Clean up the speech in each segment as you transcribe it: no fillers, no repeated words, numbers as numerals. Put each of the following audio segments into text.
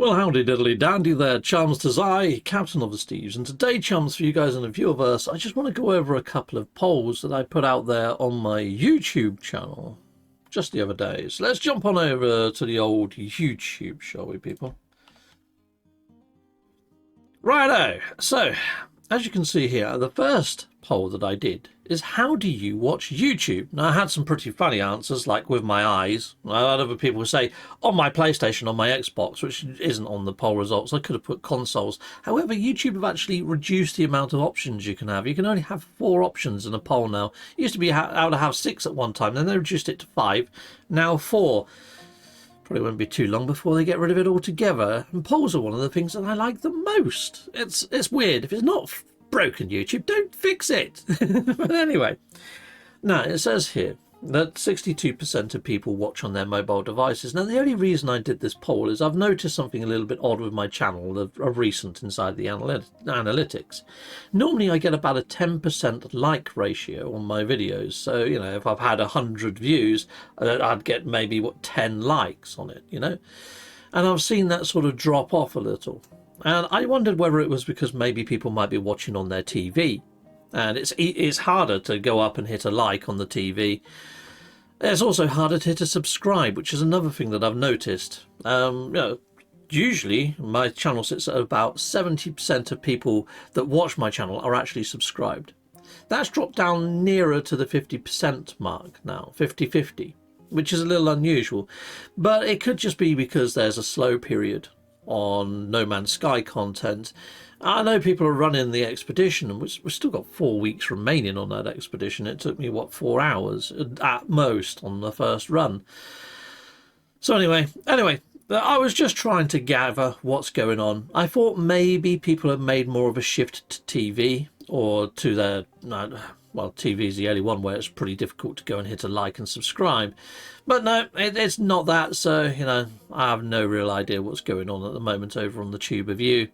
Well, howdy diddly dandy there, chums. 'Tis I, Captain of the Steves, and today, chums, for you guys in the Viewerverse, I just want to go over a couple of polls that I put out there on my YouTube channel just the other day. So let's jump on over to the old YouTube, shall we, people? Righto. So, as you can see here, the first poll that I did is, how do you watch YouTube? Now, I had some pretty funny answers, like with my eyes. I had other people say, on my PlayStation, on my Xbox, which isn't on the poll results. I could have put consoles. However, YouTube have actually reduced the amount of options you can have. You can only have 4 options in a poll now. It used to be able to have 6 at one time, then they reduced it to 5, now 4. Probably won't be too long before they get rid of it altogether. And polls are one of the things that I like the most. It's weird. If it's not broken, YouTube, don't fix it. But anyway, now it says here that 62% of people watch on their mobile devices. Now, the only reason I did this poll is I've noticed something a little bit odd with my channel of recent inside the analytics. Normally, I get about a 10% like ratio on my videos. So, you know, if I've had 100 views, I'd get maybe, 10 likes on it, you know? And I've seen that sort of drop off a little. And I wondered whether it was because maybe people might be watching on their TV. And it's harder to go up and hit a like on the TV. It's also harder to hit a subscribe, which is another thing that I've noticed. You know, usually my channel sits at about 70% of people that watch my channel are actually subscribed. That's dropped down nearer to the 50% mark now, 50-50, which is a little unusual. But it could just be because there's a slow period on No Man's Sky content. I know people are running the expedition, and we've still got 4 weeks remaining on that expedition. It took me, 4 hours at most on the first run. So anyway, I was just trying to gather what's going on. I thought maybe people have made more of a shift to TV, or to their, well, TV is the only one where it's pretty difficult to go and hit a like and subscribe. But no, it's not that, so, you know, I have no real idea what's going on at the moment over on the Tube of You.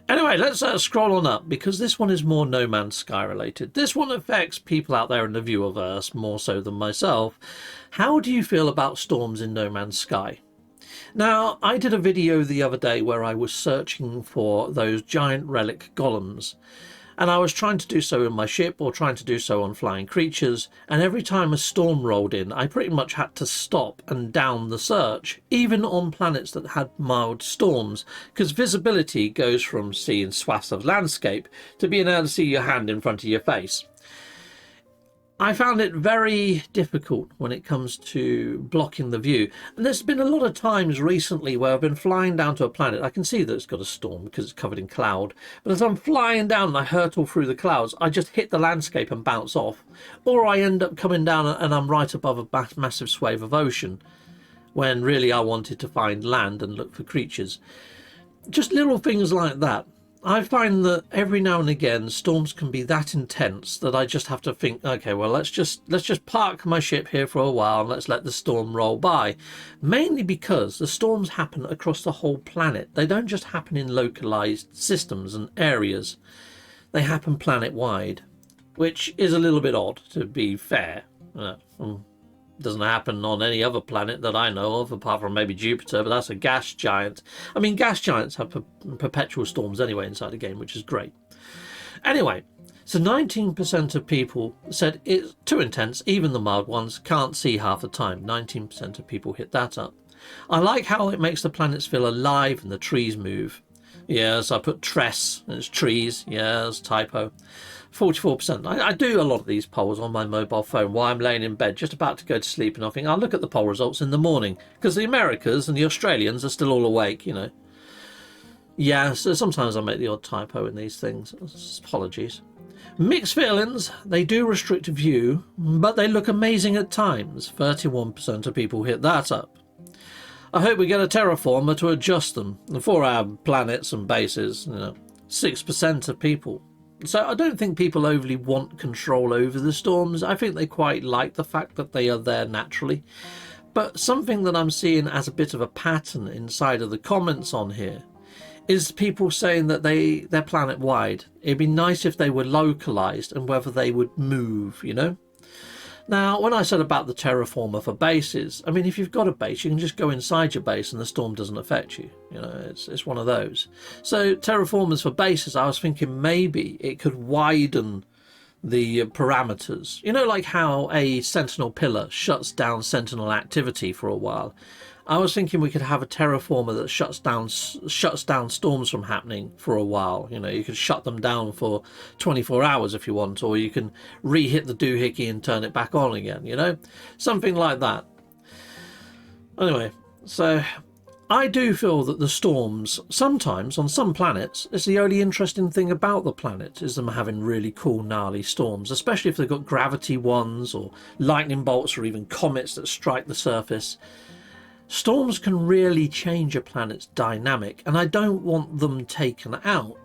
Anyway, let's scroll on up, because this one is more No Man's Sky related. This one affects people out there in the Viewerverse more so than myself. How do you feel about storms in No Man's Sky? Now, I did a video the other day where I was searching for those giant relic golems. And I was trying to do so in my ship, or trying to do so on flying creatures, and every time a storm rolled in, I pretty much had to stop and down the search, even on planets that had mild storms, because visibility goes from seeing swaths of landscape to being able to see your hand in front of your face. I found it very difficult when it comes to blocking the view. And there's been a lot of times recently where I've been flying down to a planet. I can see that it's got a storm because it's covered in cloud. But as I'm flying down and I hurtle through the clouds, I just hit the landscape and bounce off. Or I end up coming down and I'm right above a massive swathe of ocean, when really I wanted to find land and look for creatures. Just little things like that. I find that every now and again storms can be that intense that I just have to think, okay, well, let's just park my ship here for a while and let's let the storm roll by. Mainly because the storms happen across the whole planet. They don't just happen in localized systems and areas. They happen planet-wide, which is a little bit odd, to be fair. Doesn't happen on any other planet that I know of, apart from maybe Jupiter, but that's a gas giant. I mean, gas giants have perpetual storms anyway inside the game, which is great. Anyway, so 19% of people said it's too intense, even the mild ones can't see half the time. 19% of people hit that up. I like how it makes the planets feel alive and the trees move. Yes, I put tress, and it's trees. Yes, typo. 44%. I do a lot of these polls on my mobile phone while I'm laying in bed, just about to go to sleep, and I think I'll look at the poll results in the morning, because the Americans and the Australians are still all awake, you know. Yeah, so sometimes I make the odd typo in these things. Apologies. Mixed feelings. They do restrict view, but they look amazing at times. 31% of people hit that up. I hope we get a terraformer to adjust them for our planets and bases. You know, 6% of people. So I don't think people overly want control over the storms. I think they quite like the fact that they are there naturally. But something that I'm seeing as a bit of a pattern inside of the comments on here is people saying that they're planet-wide. It'd be nice if they were localized and whether they would move, you know? Now, when I said about the terraformer for bases, I mean, if you've got a base, you can just go inside your base and the storm doesn't affect you. You know, it's one of those. So terraformers for bases, I was thinking maybe it could widen the parameters. You know, like how a sentinel pillar shuts down sentinel activity for a while. I was thinking we could have a terraformer that shuts down storms from happening for a while. You know, you could shut them down for 24 hours if you want, or you can re-hit the doohickey and turn it back on again, you know? Something like that. Anyway, so I do feel that the storms, sometimes on some planets, is the only interesting thing about the planet, is them having really cool, gnarly storms, especially if they've got gravity ones or lightning bolts or even comets that strike the surface. Storms can really change a planet's dynamic, and I don't want them taken out.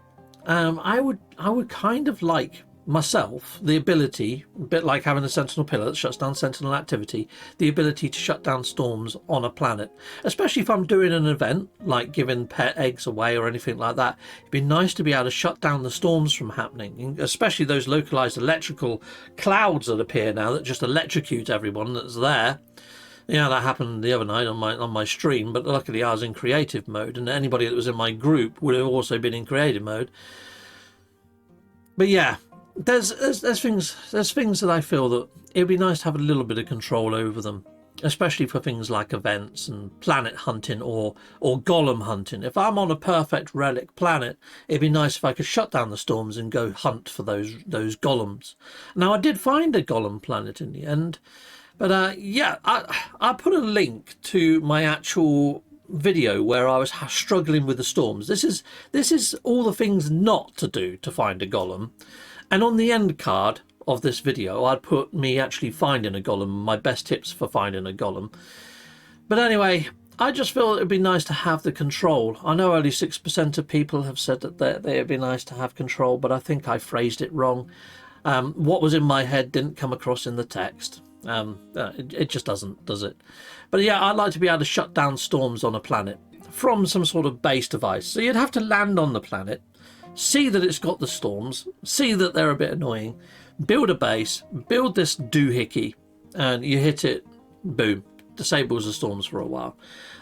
I would kind of like myself the ability, a bit like having a sentinel pillar that shuts down sentinel activity, the ability to shut down storms on a planet, especially if I'm doing an event like giving pet eggs away or anything like that. It'd be nice to be able to shut down the storms from happening, especially those localized electrical clouds that appear now that just electrocute everyone that's there. Yeah, that happened the other night on my stream, but luckily I was in creative mode, and anybody that was in my group would have also been in creative mode. But yeah, there's things that I feel that it'd be nice to have a little bit of control over them, especially for things like events and planet hunting or golem hunting. If I'm on a perfect relic planet, it'd be nice if I could shut down the storms and go hunt for those golems. Now, I did find a golem planet in the end. But yeah, I put a link to my actual video where I was struggling with the storms. This is all the things not to do to find a golem. And on the end card of this video, I'd put me actually finding a golem, my best tips for finding a golem. But anyway, I just feel it'd be nice to have the control. I know only 6% of people have said that it'd be nice to have control, but I think I phrased it wrong. What was in my head didn't come across in the text. It just doesn't, does it? But yeah, I'd like to be able to shut down storms on a planet from some sort of base device. So you'd have to land on the planet, see that it's got the storms, see that they're a bit annoying, build a base, build this doohickey, and you hit it, boom, disables the storms for a while.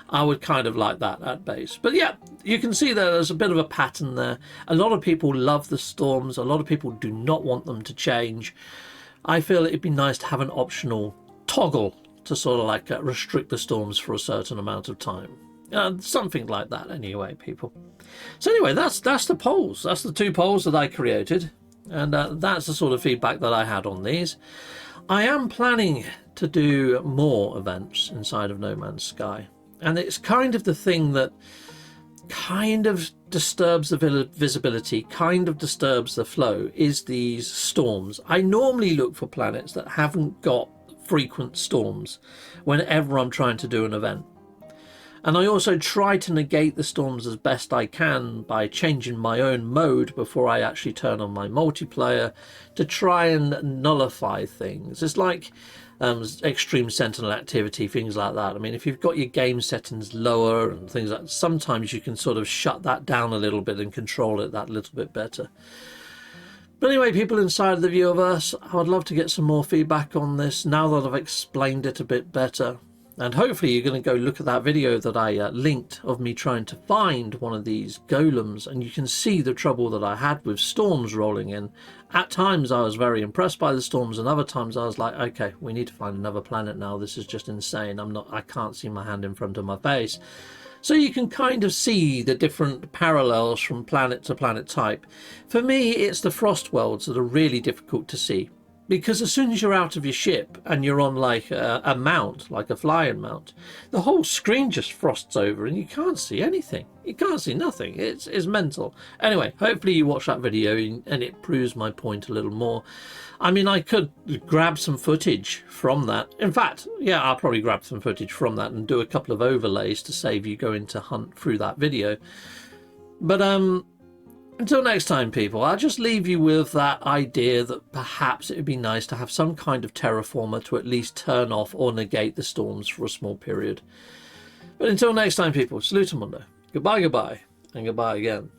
I would kind of like that at base. But yeah, you can see there's a bit of a pattern there. A lot of people love the storms. A lot of people do not want them to change. I feel it'd be nice to have an optional toggle to sort of like restrict the storms for a certain amount of time. Something like that anyway, people. So anyway, that's the polls. That's the 2 polls that I created. And that's the sort of feedback that I had on these. I am planning to do more events inside of No Man's Sky. And it's kind of the thing that kind of disturbs the visibility, kind of disturbs the flow, is these storms. I normally look for planets that haven't got frequent storms whenever I'm trying to do an event. And I also try to negate the storms as best I can by changing my own mode before I actually turn on my multiplayer to try and nullify things. It's like extreme sentinel activity, things like that. I mean, if you've got your game settings lower and things like that, sometimes you can sort of shut that down a little bit and control it that little bit better. But anyway, people inside of the viewerverse, I would love to get some more feedback on this now that I've explained it a bit better. And hopefully you're going to go look at that video that I linked of me trying to find one of these golems, and you can see the trouble that I had with storms rolling in. At times I was very impressed by the storms, and other times I was like, okay, we need to find another planet now. This is just insane. I can't see my hand in front of my face. So you can kind of see the different parallels from planet to planet type. For me, it's the frost worlds that are really difficult to see. Because as soon as you're out of your ship and you're on like a mount, like a flying mount, the whole screen just frosts over and you can't see anything. You can't see nothing. It's mental. Anyway, hopefully you watch that video and it proves my point a little more. I mean, I could grab some footage from that. In fact, yeah, I'll probably grab some footage from that and do a couple of overlays to save you going to hunt through that video. But until next time, people, I'll just leave you with that idea that perhaps it would be nice to have some kind of terraformer to at least turn off or negate the storms for a small period. But until next time, people, salutamundo. Goodbye, goodbye, and goodbye again.